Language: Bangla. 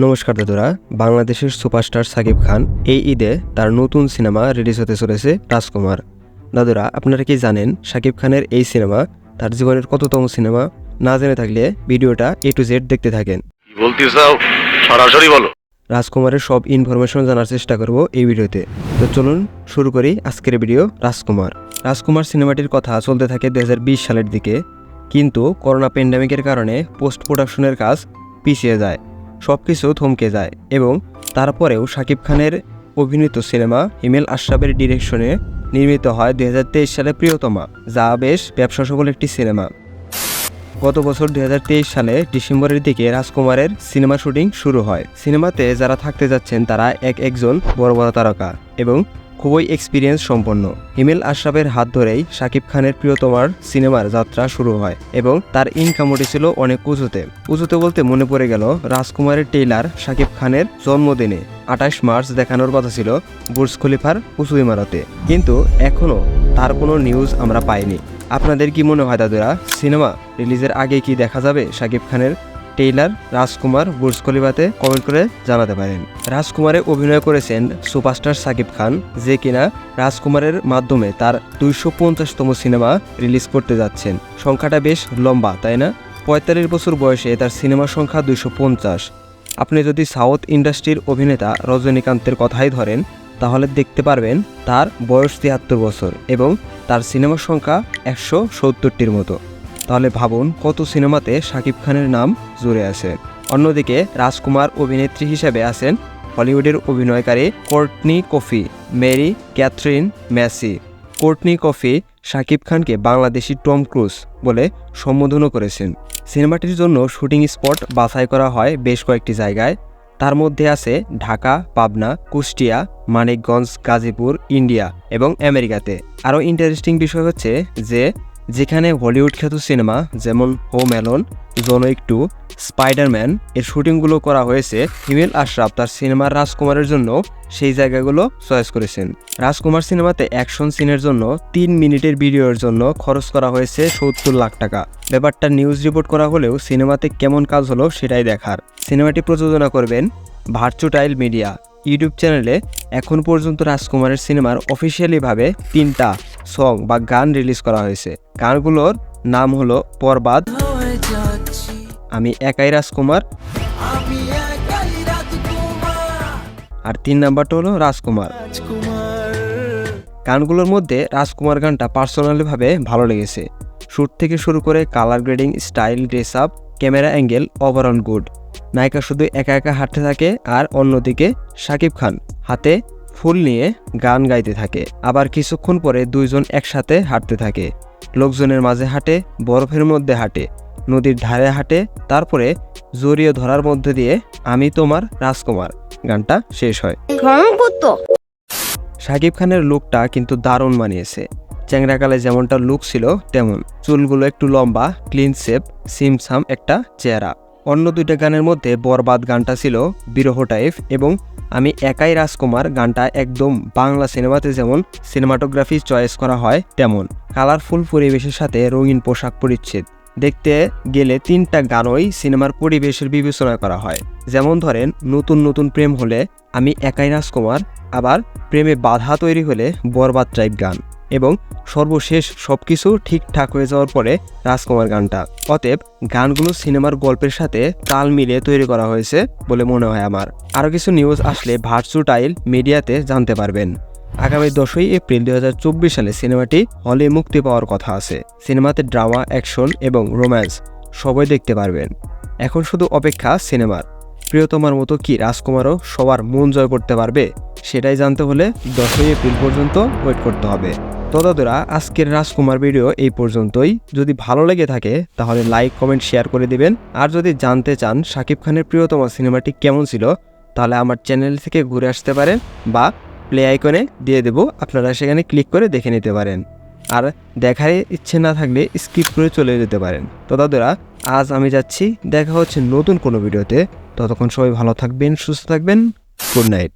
নমস্কার দাদুরা, বাংলাদেশের সুপারস্টার সাকিব খান এই ঈদে তার নতুন সিনেমা রিলিজ হতে চলেছে রাজকুমার। দাদুরা, আপনারা কি জানেন সাকিব খানের এই সিনেমা তার জীবনের কততম সিনেমা? না জেনে থাকলে ভিডিওটা A to Z দেখতে থাকেন। বলতে চাও সরাসরি বলো। রাজকুমারের সব ইনফরমেশন জানার চেষ্টা করব এই ভিডিওতে। তো চলুন শুরু করি আজকের ভিডিও। রাজকুমার সিনেমাটির কথা চলতে থাকে 2020 সালের দিকে, কিন্তু করোনা প্যান্ডেমিকের কারণে পোস্ট প্রোডাকশনের কাজ পিছিয়ে যায়, সব কিছু থমকে যায় এবং তারপরেও সাকিব খানের অভিনীত সিনেমা হিমেল আশরাফের ডিরেকশনে নির্মিত হয় 2023 সালে প্রিয়তমা, যা বেশ ব্যবসা সফল একটি সিনেমা। গত বছর 2023 সালে ডিসেম্বরের দিকে রাজকুমারের সিনেমা শুটিং শুরু হয়। সিনেমাতে যারা থাকতে যাচ্ছেন তারা একজন বড় বড় তারকা এবং খুবই এক্সপিরিয়েন্স সম্পন্ন। হিমেল আশরাফের হাত ধরেই সাকিব খানের প্রিয়তমার সিনেমার যাত্রা শুরু হয় এবং তার ইনকাম উঠেছিল অনেক উঁচুতে বলতে মনে পড়ে গেল রাজকুমারের ট্রেইলার সাকিব খানের জন্মদিনে 28 মার্চ দেখানোর কথা ছিল বুর্জ খলিফার উঁচু ইমারতে, কিন্তু এখনও তার কোনো নিউজ আমরা পাইনি। আপনাদের কি মনে হয় দাদুরা, সিনেমা রিলিজের আগে কি দেখা যাবে সাকিব খানের ট্রেইলার রাজকুমার বুর্জ খলিফাতে? কমেন্ট করে জানাতে পারেন। রাজকুমারে অভিনয় করেছেন সুপারস্টার সাকিব খান, যে কিনা রাজকুমারের মাধ্যমে তার 250তম সিনেমা রিলিজ করতে যাচ্ছেন। সংখ্যাটা বেশ লম্বা, তাই না? 45 বছর বয়সে তার সিনেমার সংখ্যা 250। আপনি যদি সাউথ ইন্ডাস্ট্রির অভিনেতা রজনীকান্তের কথাই ধরেন, তাহলে দেখতে পারবেন তার বয়স 73 বছর এবং তার সিনেমার সংখ্যা 170টির মতো। তাহলে ভাবুন কত সিনেমাতে সাকিব খানের নাম জুড়ে আছে। অন্যদিকে রাজকুমার অভিনেত্রী হিসেবে আছেন হলিউডের অভিনয়কারী Courtney Coffey, Mary Catherine Massey. Courtney Coffey Shakib খানকে বাংলাদেশি টম ক্রুজ বলে সম্বোধনও করেছেন। সিনেমাটির জন্য শুটিং স্পট বাছাই করা হয় বেশ কয়েকটি জায়গায়, তার মধ্যে আছে ঢাকা, পাবনা, কুষ্টিয়া, মানিকগঞ্জ, গাজীপুর, ইন্ডিয়া এবং আমেরিকাতে। আরও ইন্টারেস্টিং বিষয় হচ্ছে যেখানে হলিউড খ্যাত সিনেমা যেমন Home Alone, John Wick 2, Spiderman এর শুটিংগুলো করা হয়েছে, হিমেল আশরাফ তার সিনেমার রাজকুমারের জন্য সেই জায়গাগুলো চয়েস করেছেন। রাজকুমার সিনেমাতে অ্যাকশন সিনের জন্য 3 মিনিটের ভিডিওর জন্য খরচ করা হয়েছে 70 লাখ টাকা। ব্যাপারটা নিউজ রিপোর্ট করা হলেও সিনেমাতে কেমন কাজ হলো সেটাই দেখার। সিনেমাটি প্রযোজনা করবেন ভার্চুটাইল মিডিয়া। ইউটিউব চ্যানেলে এখন পর্যন্ত রাজকুমারের সিনেমার অফিসিয়ালিভাবে 3টা সং বা গান রিলিজ করা হয়েছে। গানগুলোর নাম হলো বরবাদ, আমি একাই রাজকুমার, আর 3 নাম্বারটা হলো রাজকুমার। গানগুলোর মধ্যে রাজকুমার গানটা পার্সোনালিভাবে ভালো লেগেছে। শ্যুট থেকে শুরু করে colour grading, style, dress up, camera angle overall good. নায়িকা শুধু একা একা হাঁটতে থাকে আর অন্যদিকে সাকিব খান হাতে ফুল নিয়ে গান গাইতে থাকে, আবার কিছুক্ষণ পরে দুইজন একসাথে হাঁটতে থাকে, লোকজনের মাঝে হাঁটে, বরফের মধ্যে হাঁটে, নদীর ধারে হাঁটে, তারপরে জড়িয়ে ধরার মধ্যে দিয়ে আমি তোমার রাজকুমার গানটা শেষ হয়। সাকিব খানের লুকটা কিন্তু দারুণ মানিয়েছে। চ্যাংরাকালে যেমনটা লুক ছিল তেমন, চুলগুলো একটু লম্বা, ক্লিন শেপ, সিমসাম একটা চেহারা। অন্য 2টা গানের মধ্যে বরবাদ গানটা ছিল বিরহ টাইপ এবং আমি একাই রাজকুমার গানটা একদম বাংলা সিনেমাতে যেমন সিনেমাটোগ্রাফি চয়েস করা হয় তেমন কালারফুল পরিবেশের সাথে রঙিন পোশাক পরিচ্ছেদ। দেখতে গেলে 3টা গানই সিনেমার পরিবেশের বিবেচনা করা হয়। যেমন ধরেন, নতুন প্রেম হলে আমি একাই রাজকুমার, আবার প্রেমে বাধা তৈরি হলে বরবাদ টাইপ গান, এবং সর্বশেষ সবকিছু ঠিকঠাক হয়ে যাওয়ার পরে রাজকুমার গানটা। অতএব গানগুলো সিনেমার গল্পের সাথে তাল মিলিয়ে তৈরি করা হয়েছে বলে মনে হয় আমার। আরও কিছু নিউজ আসলে ভার্চুটাইল মিডিয়াতে জানতে পারবেন। আগামী 10ই এপ্রিল 2024 সালে সিনেমাটি হলে মুক্তি পাওয়ার কথা আছে। সিনেমাতে ড্রামা, অ্যাকশন এবং রোম্যান্স সবাই দেখতে পারবেন। এখন শুধু অপেক্ষা সিনেমার। প্রিয়তমার মতো কি রাজকুমারও সবার মন জয় করতে পারবে? সেটাই জানতে হলে 10ই এপ্রিল পর্যন্ত ওয়েট করতে হবে। তো দাদুরা, আজকের রাজকুমার ভিডিও এই পর্যন্তই। যদি ভালো লেগে থাকে তাহলে লাইক, কমেন্ট, শেয়ার করে দিবেন। আর যদি জানতে চান সাকিব খানের প্রিয়তমা সিনেমাটি কেমন ছিল, তাহলে আমার চ্যানেল থেকে ঘুরে আসতে পারেন বা প্লে আইকনে দিয়ে দেব, আপনারা সেখানে ক্লিক করে দেখে নিতে পারেন। আর দেখার ইচ্ছে না থাকলে স্কিপ করে চলে যেতে পারেন। তো দাদুরা, আজ আমি যাচ্ছি, দেখা হচ্ছে নতুন কোনো ভিডিওতে। ততক্ষণ সবাই ভালো থাকবেন, সুস্থ থাকবেন। Good night.